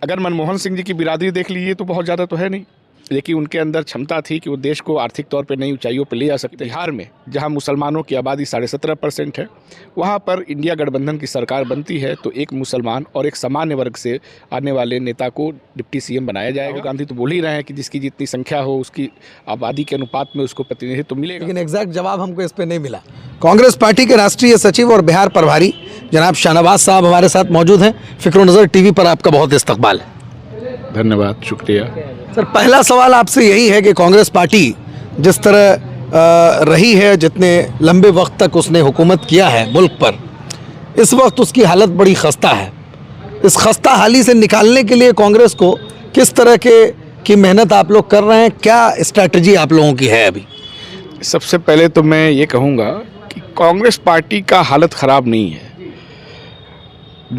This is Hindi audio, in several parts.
अगर मनमोहन सिंह जी की बिरादरी देख लीजिए तो बहुत ज़्यादा तो है नहीं, लेकिन उनके अंदर क्षमता थी कि वो देश को आर्थिक तौर पे नई ऊंचाइयों पे ले जा सकते। बिहार में जहां मुसलमानों की आबादी 17.5% है, वहां पर इंडिया गठबंधन की सरकार बनती है तो एक मुसलमान और एक सामान्य वर्ग से आने वाले नेता को डिप्टी सीएम बनाया जाएगा। राहुल गांधी तो बोल ही रहे हैं कि जिसकी जितनी संख्या हो उसकी आबादी के अनुपात में उसको प्रतिनिधित्व मिलेगा, लेकिन एग्जैक्ट जवाब हमको इस पर नहीं मिला। कांग्रेस पार्टी के राष्ट्रीय सचिव और बिहार प्रभारी जनाब शाहनवाज साहब हमारे साथ मौजूद हैं। फिक्र नज़र टीवी पर आपका बहुत इस्तकबाल है। धन्यवाद, शुक्रिया। सर, पहला सवाल आपसे यही है कि कांग्रेस पार्टी जिस तरह रही है, जितने लंबे वक्त तक उसने हुकूमत किया है मुल्क पर, इस वक्त उसकी हालत बड़ी खस्ता है। इस खस्ता हाली से निकालने के लिए कांग्रेस को किस तरह की मेहनत आप लोग कर रहे हैं, क्या स्ट्रैटेजी आप लोगों की है अभी? सबसे पहले तो मैं ये कहूँगा कि कांग्रेस पार्टी का हालत ख़राब नहीं है,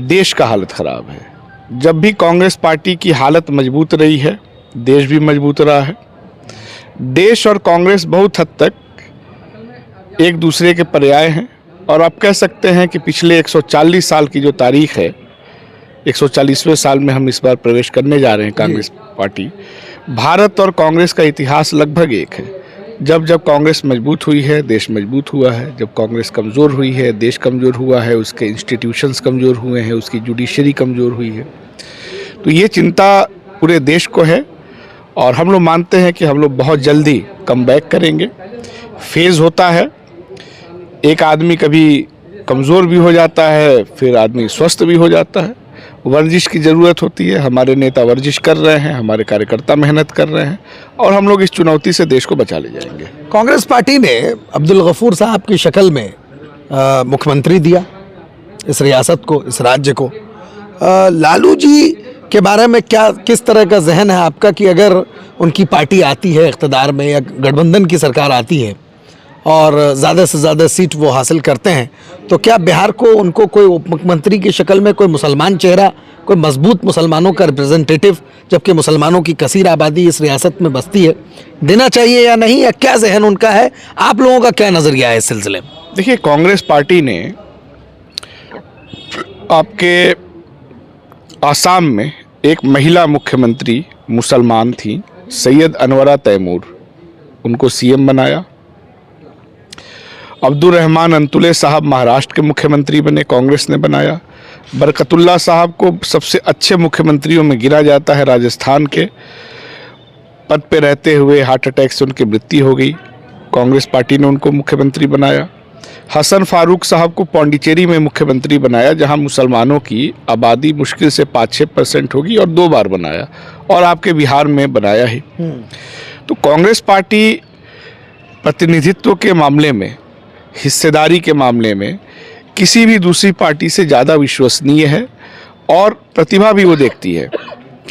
देश का हालत ख़राब है। जब भी कांग्रेस पार्टी की हालत मजबूत रही है, देश भी मजबूत रहा है। देश और कांग्रेस बहुत हद तक एक दूसरे के पर्याय हैं और आप कह सकते हैं कि पिछले 140 साल की जो तारीख है, 140वें साल में हम इस बार प्रवेश करने जा रहे हैं। कांग्रेस पार्टी, भारत और कांग्रेस का इतिहास लगभग एक है। जब जब कांग्रेस मजबूत हुई है, देश मजबूत हुआ है। जब कांग्रेस कमज़ोर हुई है, देश कमज़ोर हुआ है, उसके इंस्टीट्यूशंस कमज़ोर हुए हैं, उसकी जुडिशरी कमज़ोर हुई है। तो ये चिंता पूरे देश को है और हम लोग मानते हैं कि हम लोग बहुत जल्दी कम बैक करेंगे। फेज़ होता है, एक आदमी कभी कमज़ोर भी हो जाता है, फिर आदमी स्वस्थ भी हो जाता है। वर्जिश की ज़रूरत होती है। हमारे नेता वर्जिश कर रहे हैं, हमारे कार्यकर्ता मेहनत कर रहे हैं और हम लोग इस चुनौती से देश को बचा ले जाएंगे। कांग्रेस पार्टी ने अब्दुल गफूर साहब की शक्ल में मुख्यमंत्री दिया इस रियासत को, इस राज्य को। लालू जी के बारे में क्या, किस तरह का जहन है आपका कि अगर उनकी पार्टी आती है इक़्तिदार में या गठबंधन की सरकार आती है और ज़्यादा से ज़्यादा सीट वो हासिल करते हैं, तो क्या बिहार को उनको कोई उप मुख्यमंत्री की शक्ल में कोई मुसलमान चेहरा, कोई मजबूत मुसलमानों का रिप्रेजेंटेटिव, जबकि मुसलमानों की कसीर आबादी इस रियासत में बसती है, देना चाहिए या नहीं, या क्या जहन उनका है? आप लोगों का क्या नज़रिया है इस सिलसिले में? देखिए, कांग्रेस पार्टी ने आपके आसाम में एक महिला मुख्यमंत्री मुसलमान थी, सैयद अनवरा तैमूर, उनको सीएम बनाया। अब्दुल रहमान अंतुले साहब महाराष्ट्र के मुख्यमंत्री बने, कांग्रेस ने बनाया। बरकतुल्ला साहब को सबसे अच्छे मुख्यमंत्रियों में गिना जाता है। राजस्थान के पद पे रहते हुए हार्ट अटैक से उनकी मृत्यु हो गई, कांग्रेस पार्टी ने उनको मुख्यमंत्री बनाया। हसन फारूक साहब को पौंडीचेरी में मुख्यमंत्री बनाया, जहां मुसलमानों की आबादी मुश्किल से 5-6% होगी, और 2 बार बनाया, और आपके बिहार में बनाया ही। तो कांग्रेस पार्टी प्रतिनिधित्व के मामले में, हिस्सेदारी के मामले में किसी भी दूसरी पार्टी से ज़्यादा विश्वसनीय है और प्रतिभा भी वो देखती है।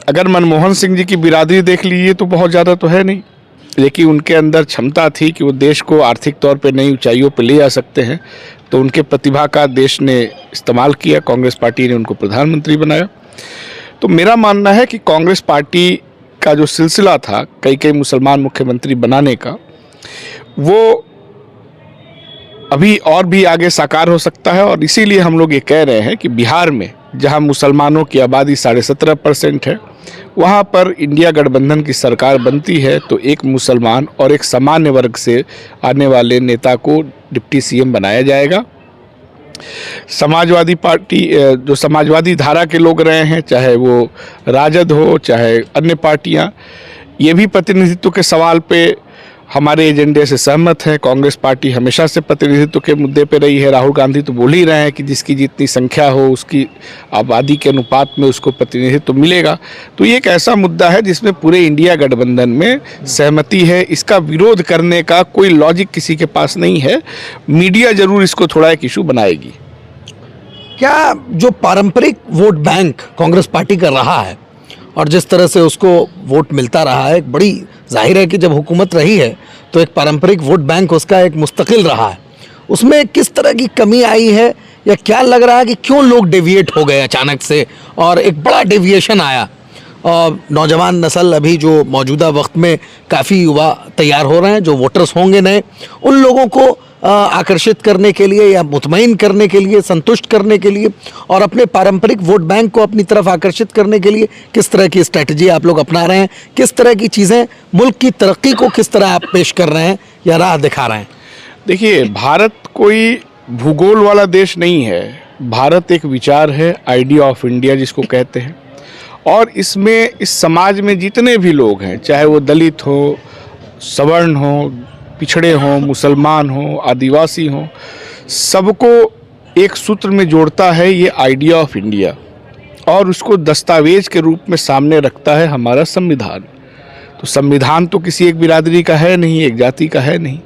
अगर मनमोहन सिंह जी की बिरादरी देख लीजिए तो बहुत ज़्यादा तो है नहीं, लेकिन उनके अंदर क्षमता थी कि वो देश को आर्थिक तौर पे नई ऊंचाइयों पे ले जा सकते हैं, तो उनके प्रतिभा का देश ने इस्तेमाल किया, कांग्रेस पार्टी ने उनको प्रधानमंत्री बनाया। तो मेरा मानना है कि कांग्रेस पार्टी का जो सिलसिला था कई मुसलमान मुख्यमंत्री बनाने का, वो अभी और भी आगे साकार हो सकता है। और इसीलिए हम लोग ये कह रहे हैं कि बिहार में जहां मुसलमानों की आबादी 17.5% है, वहां पर इंडिया गठबंधन की सरकार बनती है तो एक मुसलमान और एक सामान्य वर्ग से आने वाले नेता को डिप्टी सीएम बनाया जाएगा। समाजवादी पार्टी, जो समाजवादी धारा के लोग रहे हैं, चाहे वो राजद हो चाहे अन्य पार्टियां, ये भी प्रतिनिधित्व के सवाल पे हमारे एजेंडे से सहमत है। कांग्रेस पार्टी हमेशा से प्रतिनिधित्व के मुद्दे पे रही है। राहुल गांधी तो बोल ही रहे हैं कि जिसकी जितनी संख्या हो उसकी आबादी के अनुपात में उसको प्रतिनिधित्व मिलेगा। तो ये एक ऐसा मुद्दा है जिसमें पूरे इंडिया गठबंधन में सहमति है। इसका विरोध करने का कोई लॉजिक किसी के पास नहीं है। मीडिया जरूर इसको थोड़ा एक इशू बनाएगी। क्या जो पारंपरिक वोट बैंक कांग्रेस पार्टी का रहा है और जिस तरह से उसको वोट मिलता रहा है, बड़ी जाहिर है कि जब हुकूमत रही है तो एक पारंपरिक वोट बैंक उसका एक मुस्तकिल रहा है, उसमें किस तरह की कमी आई है, या क्या लग रहा है कि क्यों लोग डेविएट हो गए अचानक से और एक बड़ा डेविएशन आया? और नौजवान नस्ल अभी जो मौजूदा वक्त में काफ़ी युवा तैयार हो रहे हैं, जो वोटर्स होंगे नए, उन लोगों को आकर्षित करने के लिए या मुतमईन करने के लिए, संतुष्ट करने के लिए और अपने पारंपरिक वोट बैंक को अपनी तरफ आकर्षित करने के लिए किस तरह की स्ट्रैटेजी आप लोग अपना रहे हैं? किस तरह की चीज़ें मुल्क की तरक्की को किस तरह आप पेश कर रहे हैं या राह दिखा रहे हैं? देखिए, भारत कोई भूगोल वाला देश नहीं है। भारत एक विचार है, आइडिया ऑफ इंडिया जिसको कहते हैं। और इसमें इस समाज में जितने भी लोग हैं, चाहे वो दलित हो, सवर्ण हो, पिछड़े हों, मुसलमान हों, आदिवासी हों, सबको एक सूत्र में जोड़ता है ये आइडिया ऑफ इंडिया, और उसको दस्तावेज के रूप में सामने रखता है हमारा संविधान। तो संविधान तो किसी एक बिरादरी का है नहीं, एक जाति का है नहीं।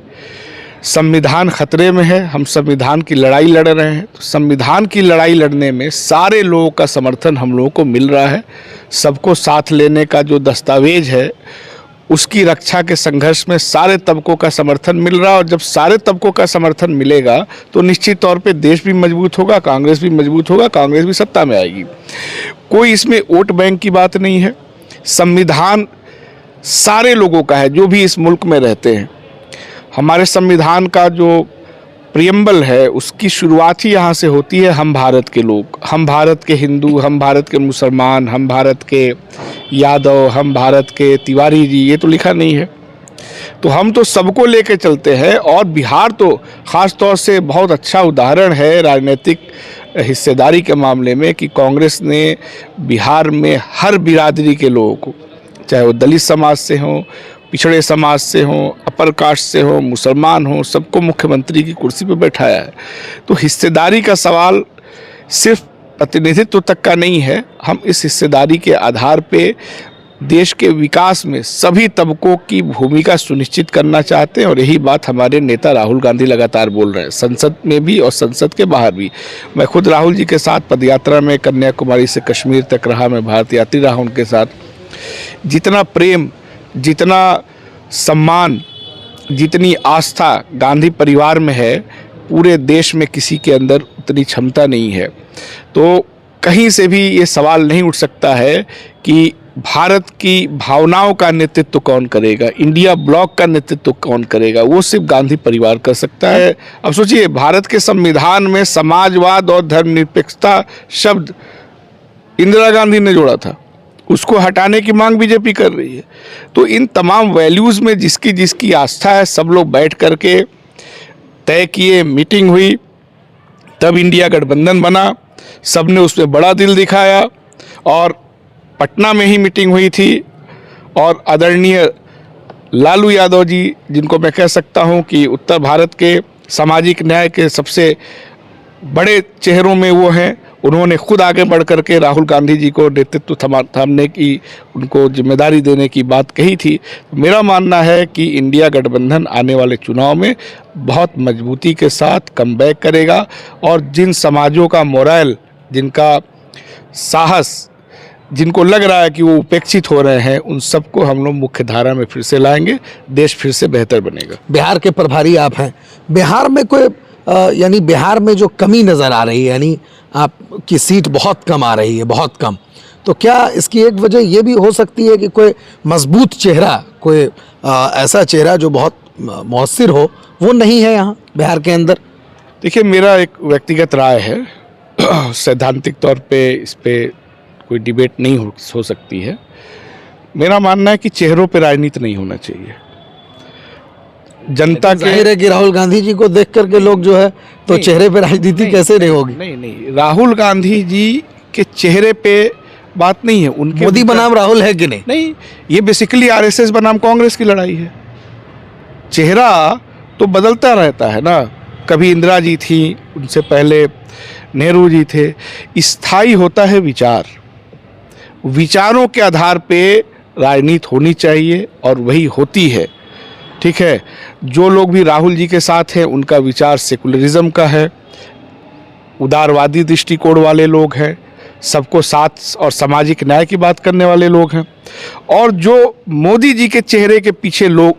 संविधान खतरे में है, हम संविधान की लड़ाई लड़ रहे हैं। तो संविधान की लड़ाई लड़ने में सारे लोगों का समर्थन हम लोगों को मिल रहा है। सबको साथ लेने का जो दस्तावेज है, उसकी रक्षा के संघर्ष में सारे तबकों का समर्थन मिल रहा है। और जब सारे तबकों का समर्थन मिलेगा तो निश्चित तौर पे देश भी मजबूत होगा, कांग्रेस भी मजबूत होगा, कांग्रेस भी सत्ता में आएगी। कोई इसमें वोट बैंक की बात नहीं है। संविधान सारे लोगों का है जो भी इस मुल्क में रहते हैं। हमारे संविधान का जो प्रियम्बल है उसकी शुरुआत ही यहाँ से होती है, हम भारत के लोग, हम भारत के हिंदू, हम भारत के मुसलमान, हम भारत के यादव, हम भारत के तिवारी जी, ये तो लिखा नहीं है। तो हम तो सबको लेके चलते हैं। और बिहार तो ख़ास तौर से बहुत अच्छा उदाहरण है राजनीतिक हिस्सेदारी के मामले में कि कांग्रेस ने बिहार में हर बिरादरी के लोगों को, चाहे वो दलित समाज से हों, पिछड़े समाज से हों, अपर कास्ट से हों, मुसलमान हों, सबको मुख्यमंत्री की कुर्सी पर बैठाया है। तो हिस्सेदारी का सवाल सिर्फ प्रतिनिधित्व तक का नहीं है। हम इस हिस्सेदारी के आधार पे देश के विकास में सभी तबकों की भूमिका सुनिश्चित करना चाहते हैं। और यही बात हमारे नेता राहुल गांधी लगातार बोल रहे हैं, संसद में भी और संसद के बाहर भी। मैं खुद राहुल जी के साथ पदयात्रा में कन्याकुमारी से कश्मीर तक रहा, मैं भारत यात्री रहा उनके साथ। जितना प्रेम, जितना सम्मान, जितनी आस्था गांधी परिवार में है, पूरे देश में किसी के अंदर उतनी क्षमता नहीं है। तो कहीं से भी ये सवाल नहीं उठ सकता है कि भारत की भावनाओं का नेतृत्व कौन करेगा, इंडिया ब्लॉक का नेतृत्व कौन करेगा, वो सिर्फ गांधी परिवार कर सकता है। अब सोचिए, भारत के संविधान में समाजवाद और धर्मनिरपेक्षता शब्द इंदिरा गांधी ने जोड़ा था, उसको हटाने की मांग बीजेपी कर रही है। तो इन तमाम वैल्यूज़ में जिसकी जिसकी आस्था है, सब लोग बैठ करके तय किए, मीटिंग हुई, तब इंडिया गठबंधन बना। सब ने उसमें बड़ा दिल दिखाया। और पटना में ही मीटिंग हुई थी और आदरणीय लालू यादव जी, जिनको मैं कह सकता हूं कि उत्तर भारत के सामाजिक न्याय के सबसे बड़े चेहरों में वो हैं, उन्होंने खुद आगे बढ़ करके राहुल गांधी जी को नेतृत्व थामने की, उनको जिम्मेदारी देने की बात कही थी। मेरा मानना है कि इंडिया गठबंधन आने वाले चुनाव में बहुत मजबूती के साथ कमबैक करेगा। और जिन समाजों का मोरल, जिनका साहस, जिनको लग रहा है कि वो उपेक्षित हो रहे हैं, उन सबको हम लोग मुख्य धारा में फिर से लाएंगे, देश फिर से बेहतर बनेगा। बिहार के प्रभारी आप हैं, बिहार में कोई यानी बिहार में जो कमी नज़र आ रही है, यानी आपकी सीट बहुत कम आ रही है, बहुत कम, तो क्या इसकी एक वजह ये भी हो सकती है कि कोई मजबूत चेहरा, कोई ऐसा चेहरा जो बहुत मौसर हो, वो नहीं है यहाँ बिहार के अंदर? देखिए, मेरा एक व्यक्तिगत राय है, सैद्धांतिक तौर पे इस पे कोई डिबेट नहीं हो सकती है। मेरा मानना है कि चेहरों पे राजनीति नहीं होना चाहिए। जनता के, जाहिर है कि राहुल गांधी जी को देख करके लोग जो है तो चेहरे पे राजनीति कैसे नहीं होगी? नहीं, राहुल गांधी जी के चेहरे पे बात नहीं है। उनके मोदी बनाम राहुल है कि नहीं? नहीं, ये बेसिकली आरएसएस बनाम कांग्रेस की लड़ाई है। चेहरा तो बदलता रहता है ना, कभी इंदिरा जी थी, उनसे पहले नेहरू जी थे। स्थायी होता है विचार, विचारों के आधार पे राजनीति होनी चाहिए और वही होती है। ठीक है, जो लोग भी राहुल जी के साथ हैं उनका विचार सेकुलरिज्म का है, उदारवादी दृष्टिकोण वाले लोग हैं, सबको साथ और सामाजिक न्याय की बात करने वाले लोग हैं। और जो मोदी जी के चेहरे के पीछे लोग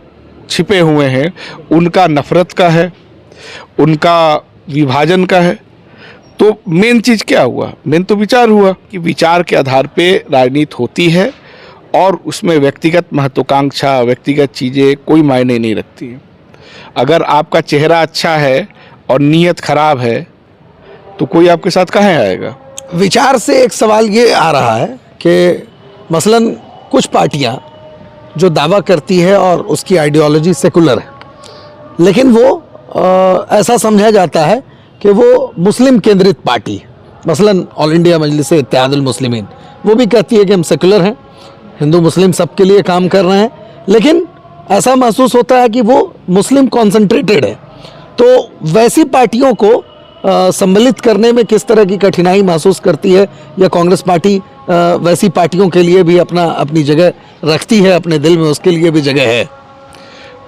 छिपे हुए हैं, उनका नफरत का है, उनका विभाजन का है। तो मेन चीज़ क्या हुआ? मेन तो विचार हुआ कि विचार के आधार पे राजनीति होती है और उसमें व्यक्तिगत महत्वाकांक्षा, व्यक्तिगत चीज़ें कोई मायने नहीं रखती हैं। अगर आपका चेहरा अच्छा है और नीयत खराब है तो कोई आपके साथ कहाँ आएगा। विचार से एक सवाल ये आ रहा है कि मसलन कुछ पार्टियां जो दावा करती है और उसकी आइडियोलॉजी सेकुलर है, लेकिन वो ऐसा समझा जाता है कि वो मुस्लिम केंद्रित पार्टी है। मसलन ऑल इंडिया मजलिस इत्तेहादुल मुस्लिमीन वो भी कहती है कि हम सेकुलर हैं, हिंदू मुस्लिम सबके लिए काम कर रहे हैं, लेकिन ऐसा महसूस होता है कि वो मुस्लिम कॉन्सेंट्रेटेड है। तो वैसी पार्टियों को सम्मिलित करने में किस तरह की कठिनाई महसूस करती है, या कांग्रेस पार्टी वैसी पार्टियों के लिए भी अपनी जगह रखती है, अपने दिल में उसके लिए भी जगह है?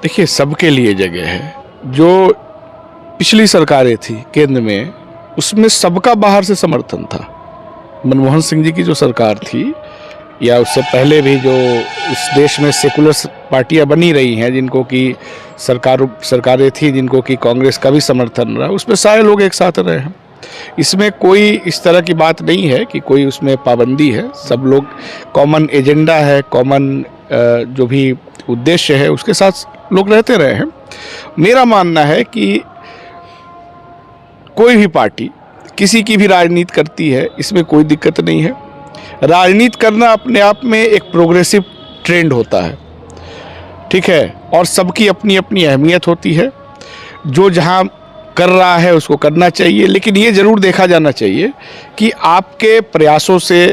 देखिए, सबके लिए जगह है। जो पिछली सरकारें थी केंद्र में, उसमें सबका बाहर से समर्थन था। मनमोहन सिंह जी की जो सरकार थी, या उससे पहले भी जो इस देश में सेकुलर पार्टियां बनी रही हैं, जिनको कि सरकारें थी जिनको कि कांग्रेस का भी समर्थन रहा, उसमें सारे लोग एक साथ रहे हैं। इसमें कोई इस तरह की बात नहीं है कि कोई उसमें पाबंदी है। सब लोग, कॉमन एजेंडा है, कॉमन जो भी उद्देश्य है, उसके साथ लोग रहते रहे हैं। मेरा मानना है कि कोई भी पार्टी किसी की भी राजनीति करती है, इसमें कोई दिक्कत नहीं है। राजनीति करना अपने आप में एक प्रोग्रेसिव ट्रेंड होता है, ठीक है, और सबकी अपनी अपनी अहमियत होती है। जो जहाँ कर रहा है उसको करना चाहिए, लेकिन ये ज़रूर देखा जाना चाहिए कि आपके प्रयासों से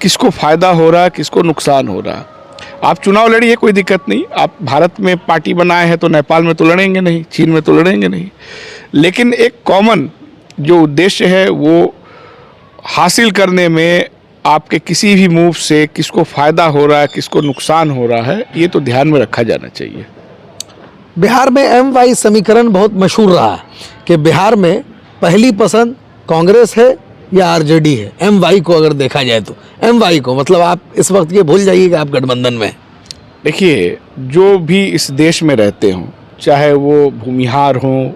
किसको फ़ायदा हो रहा है, किसको नुकसान हो रहा है। आप चुनाव लड़िए, कोई दिक्कत नहीं। आप भारत में पार्टी बनाए हैं तो नेपाल में तो लड़ेंगे नहीं, चीन में तो लड़ेंगे नहीं, लेकिन एक कॉमन जो उद्देश्य है वो हासिल करने में आपके किसी भी मूव से किसको फ़ायदा हो रहा है, किसको नुकसान हो रहा है, ये तो ध्यान में रखा जाना चाहिए। बिहार में MY समीकरण बहुत मशहूर रहा है कि बिहार में पहली पसंद कांग्रेस है या RJD है। MY को अगर देखा जाए तो MY को, मतलब आप इस वक्त ये भूल जाइए कि आप गठबंधन में। देखिए, जो भी इस देश में रहते हों, चाहे वो भूमिहार हों,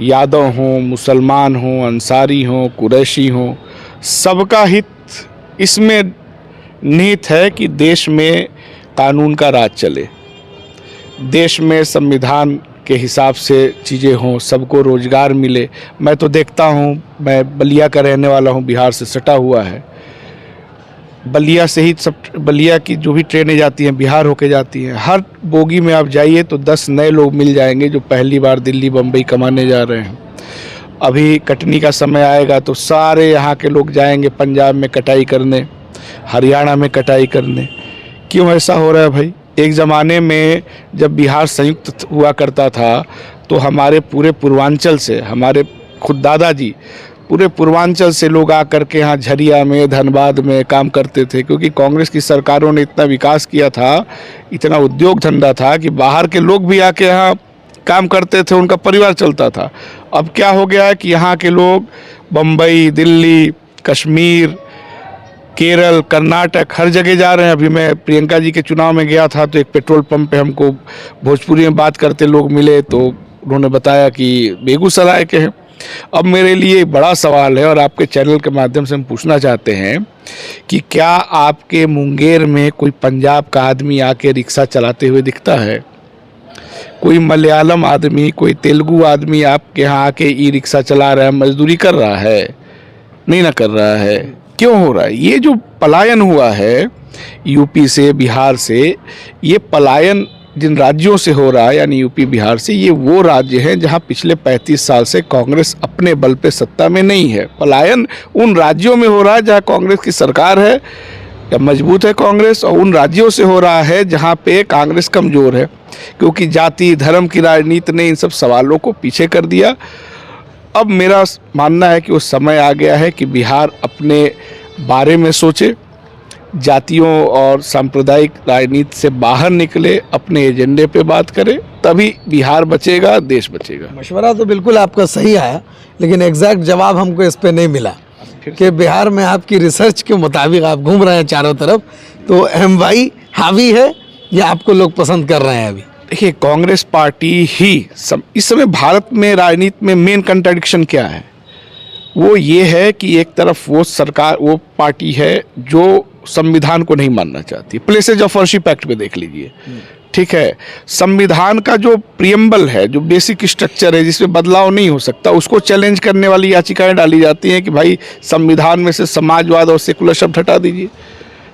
यादव हों, मुसलमान हों, अंसारी हों, कुरैशी हों, सबका हित इसमें निहित है कि देश में कानून का राज चले, देश में संविधान के हिसाब से चीज़ें हों, सबको रोज़गार मिले। मैं तो देखता हूँ, मैं बलिया का रहने वाला हूँ, बिहार से सटा हुआ है। बलिया से ही सब, बलिया की जो भी ट्रेनें जाती हैं बिहार होके जाती हैं। हर बोगी में आप जाइए तो 10 नए लोग मिल जाएंगे जो पहली बार दिल्ली बम्बई कमाने जा रहे हैं। अभी कटनी का समय आएगा तो सारे यहाँ के लोग जाएंगे पंजाब में कटाई करने, हरियाणा में कटाई करने। क्यों ऐसा हो रहा है भाई? एक ज़माने में जब बिहार संयुक्त हुआ करता था तो हमारे पूरे पूर्वांचल से, हमारे खुद दादाजी पूरे पूर्वांचल से लोग आकर के यहाँ झरिया में, धनबाद में काम करते थे, क्योंकि कांग्रेस की सरकारों ने इतना विकास किया था, इतना उद्योग धंधा था कि बाहर के लोग भी आके यहाँ काम करते थे, उनका परिवार चलता था। अब क्या हो गया है कि यहाँ के लोग बम्बई, दिल्ली, कश्मीर, केरल, कर्नाटक हर जगह जा रहे हैं। अभी मैं प्रियंका जी के चुनाव में गया था तो एक पेट्रोल पंप पे हमको भोजपुरी में बात करते लोग मिले, तो उन्होंने बताया कि बेगूसराय के हैं। अब मेरे लिए बड़ा सवाल है और आपके चैनल के माध्यम से हम पूछना चाहते हैं कि क्या आपके मुंगेर में कोई पंजाब का आदमी आके रिक्शा चलाते हुए दिखता है? कोई मलयालम आदमी, कोई तेलुगु आदमी आपके यहाँ आके ई रिक्शा चला रहा है, मजदूरी कर रहा है? नहीं ना कर रहा है। क्यों हो रहा है? ये जो पलायन हुआ है यूपी से, बिहार से, ये पलायन जिन राज्यों से हो रहा है, यानी यूपी बिहार से, ये वो राज्य हैं जहां पिछले 35 साल से कांग्रेस अपने बल पे सत्ता में नहीं है। पलायन उन राज्यों में हो रहा है जहां कांग्रेस की सरकार है या मजबूत है कांग्रेस, और उन राज्यों से हो रहा है जहां पे कांग्रेस कमज़ोर है, क्योंकि जाति धर्म की राजनीति ने इन सब सवालों को पीछे कर दिया। अब मेरा मानना है कि वो समय आ गया है कि बिहार अपने बारे में सोचे, जातियों और सांप्रदायिक राजनीति से बाहर निकले, अपने एजेंडे पे बात करे, तभी बिहार बचेगा, देश बचेगा। मशवरा तो बिल्कुल आपका सही आया, लेकिन एग्जैक्ट जवाब हमको इस पे नहीं मिला कि बिहार में आपकी रिसर्च के मुताबिक आप घूम रहे हैं चारों तरफ, तो MY हावी है या आपको लोग पसंद कर रहे हैं? अभी देखिए, कांग्रेस पार्टी ही इस समय भारत में राजनीति में मेन कंट्राडिक्शन क्या है? वो ये है कि एक तरफ वो सरकार, वो पार्टी है जो संविधान को नहीं मानना चाहती। प्लेसेज ऑफ वर्शिप एक्ट पे देख लीजिए, ठीक है, संविधान का जो प्रियम्बल है, जो बेसिक स्ट्रक्चर है जिसमें बदलाव नहीं हो सकता, उसको चैलेंज करने वाली याचिकाएं डाली जाती हैं कि भाई संविधान में से समाजवाद और सेकुलर शब्द हटा दीजिए।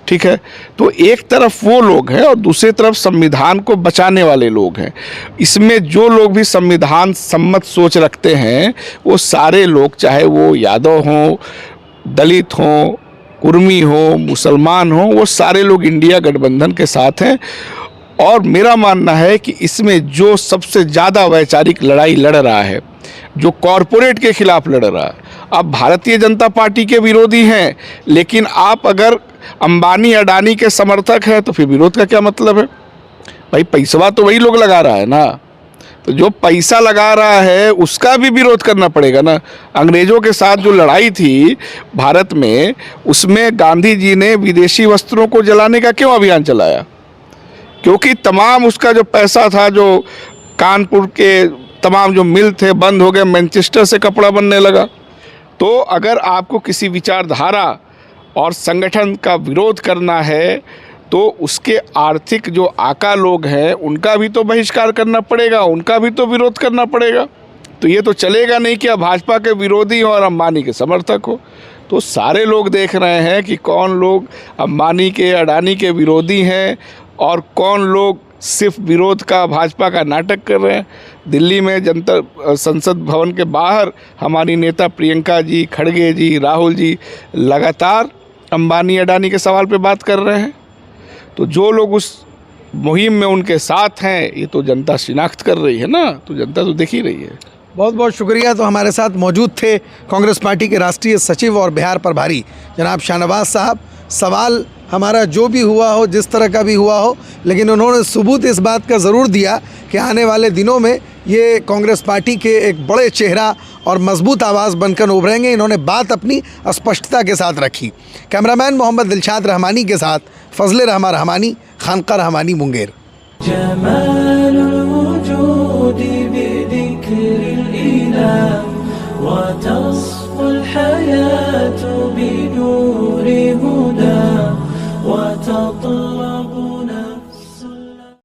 ठीक है, तो एक तरफ वो लोग हैं और दूसरी तरफ संविधान को बचाने वाले लोग हैं। इसमें जो लोग भी संविधान सम्मत सोच रखते हैं वो सारे लोग, चाहे वो यादव हों, दलित हों, कुर्मी हो, मुसलमान हो, वो सारे लोग इंडिया गठबंधन के साथ हैं। और मेरा मानना है कि इसमें जो सबसे ज़्यादा वैचारिक लड़ाई लड़ रहा है, जो कॉरपोरेट के खिलाफ लड़ रहा है, आप भारतीय जनता पार्टी के विरोधी हैं, लेकिन आप अगर अंबानी अडानी के समर्थक हैं तो फिर विरोध का क्या मतलब है? भाई पैसा तो वही लोग लगा रहा है ना, तो जो पैसा लगा रहा है उसका भी विरोध करना पड़ेगा ना। अंग्रेज़ों के साथ जो लड़ाई थी भारत में, उसमें गांधी जी ने विदेशी वस्त्रों को जलाने का क्यों अभियान चलाया? क्योंकि तमाम उसका जो पैसा था, जो कानपुर के तमाम जो मिल थे बंद हो गए, मैनचेस्टर से कपड़ा बनने लगा। तो अगर आपको किसी विचारधारा और संगठन का विरोध करना है तो उसके आर्थिक जो आका लोग हैं उनका भी तो बहिष्कार करना पड़ेगा, उनका भी तो विरोध करना पड़ेगा। तो ये तो चलेगा नहीं कि आप भाजपा के विरोधी हो और अंबानी के समर्थक हो। तो सारे लोग देख रहे हैं कि कौन लोग अंबानी के, अडानी के विरोधी हैं और कौन लोग सिर्फ विरोध का, भाजपा का नाटक कर रहे हैं। दिल्ली में जनता संसद भवन के बाहर हमारी नेता प्रियंका जी, खड़गे जी, राहुल जी लगातार अंबानी अडानी के सवाल पे बात कर रहे हैं। तो जो लोग उस मुहिम में उनके साथ हैं, ये तो जनता शिनाख्त कर रही है ना, तो जनता तो देख ही रही है। बहुत बहुत शुक्रिया। तो हमारे साथ मौजूद थे कांग्रेस पार्टी के राष्ट्रीय सचिव और बिहार प्रभारी जनाब शाहनवाज साहब। सवाल हमारा जो भी हुआ हो, जिस तरह का भी हुआ हो, लेकिन उन्होंने सबूत इस बात का ज़रूर दिया कि आने वाले दिनों में ये कांग्रेस पार्टी के एक बड़े चेहरा और मजबूत आवाज़ बनकर उभरेंगे। इन्होंने बात अपनी स्पष्टता के साथ रखी। कैमरामैन मोहम्मद दिलशाद रहमानी के साथ फजले रहमान रहमानी, खानका रहमानी, मुंगेर।